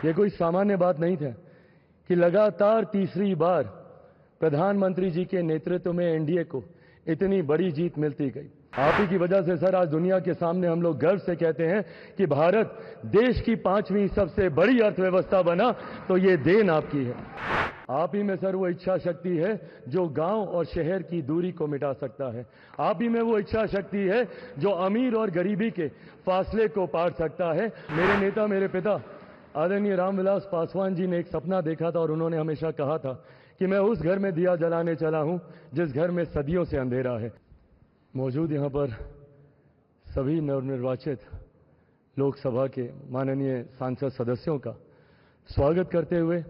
ये कोई सामान्य बात नहीं था कि लगातार तीसरी बार प्रधानमंत्री जी के नेतृत्व में एनडीए को इतनी बड़ी जीत मिलती गई। आप ही की वजह से सर आज दुनिया के सामने हम लोग गर्व से कहते हैं कि भारत देश की 5वीं सबसे बड़ी अर्थव्यवस्था बना, तो ये देन आपकी है। आप ही में सर वो इच्छा शक्ति है जो गांव और शहर की दूरी को मिटा सकता है। आप ही में वो इच्छा शक्ति है जो अमीर और गरीबी के फासले को पार सकता है। मेरे नेता, मेरे पिता आदरणीय रामविलास पासवान जी ने एक सपना देखा था और उन्होंने हमेशा कहा था कि मैं उस घर में दिया जलाने चला हूं जिस घर में सदियों से अंधेरा है। मौजूद यहां पर सभी नवनिर्वाचित लोकसभा के माननीय सांसद सदस्यों का स्वागत करते हुए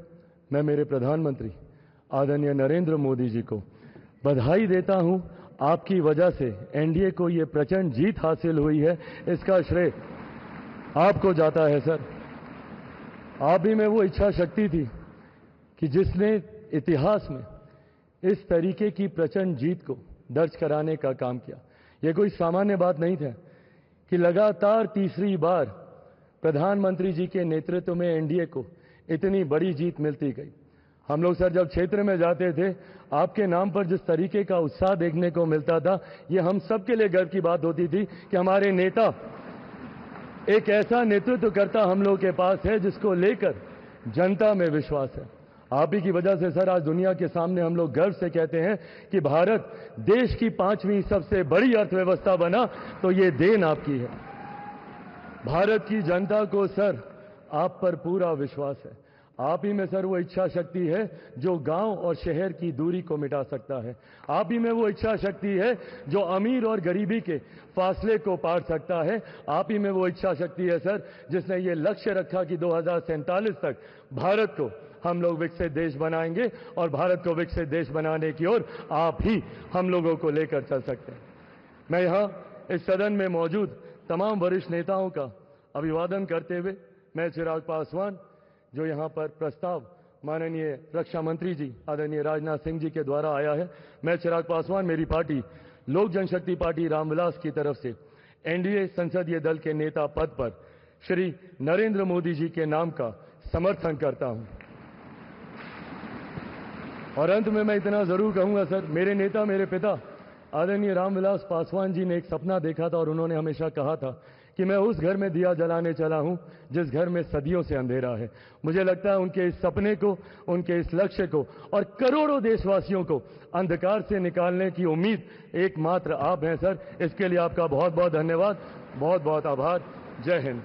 मैं मेरे प्रधानमंत्री आदरणीय नरेंद्र मोदी जी को बधाई देता हूं। आपकी वजह से एनडीए को ये प्रचंड जीत हासिल हुई है, इसका श्रेय आपको जाता है सर। आप ही में वो इच्छा शक्ति थी कि जिसने इतिहास में इस तरीके की प्रचंड जीत को दर्ज कराने का काम किया। यह कोई सामान्य बात नहीं था कि लगातार तीसरी बार प्रधानमंत्री जी के नेतृत्व में एनडीए को इतनी बड़ी जीत मिलती गई। हम लोग सर जब क्षेत्र में जाते थे, आपके नाम पर जिस तरीके का उत्साह देखने को मिलता था, ये हम सबके लिए गर्व की बात होती थी कि हमारे नेता एक ऐसा नेतृत्व करता हम लोग के पास है जिसको लेकर जनता में विश्वास है। आप ही की वजह से सर आज दुनिया के सामने हम लोग गर्व से कहते हैं कि भारत देश की 5वीं सबसे बड़ी अर्थव्यवस्था बना, तो ये देन आपकी है। भारत की जनता को सर आप पर पूरा विश्वास है। आप ही में सर वो इच्छा शक्ति है जो गांव और शहर की दूरी को मिटा सकता है। आप ही में वो इच्छा शक्ति है जो अमीर और गरीबी के फासले को पार सकता है। आप ही में वो इच्छा शक्ति है सर जिसने ये लक्ष्य रखा कि 2047 तक भारत को हम लोग विकसित देश बनाएंगे और भारत को विकसित देश बनाने की ओर आप ही हम लोगों को लेकर चल सकते हैं। मैं यहां इस सदन में मौजूद तमाम वरिष्ठ नेताओं का अभिवादन करते हुए मैं चिराग पासवान, जो यहां पर प्रस्ताव माननीय रक्षा मंत्री जी आदरणीय राजनाथ सिंह जी के द्वारा आया है, मैं चिराग पासवान मेरी पार्टी लोक जनशक्ति पार्टी रामविलास की तरफ से एनडीए संसदीय दल के नेता पद पर श्री नरेंद्र मोदी जी के नाम का समर्थन करता हूं। और अंत में मैं इतना जरूर कहूंगा सर, मेरे नेता, मेरे पिता आदरणीय रामविलास पासवान जी ने एक सपना देखा था और उन्होंने हमेशा कहा था कि मैं उस घर में दिया जलाने चला हूं जिस घर में सदियों से अंधेरा है। मुझे लगता है उनके इस सपने को, उनके इस लक्ष्य को और करोड़ों देशवासियों को अंधकार से निकालने की उम्मीद एकमात्र आप हैं सर। इसके लिए आपका बहुत बहुत धन्यवाद, बहुत बहुत आभार। जय हिंद।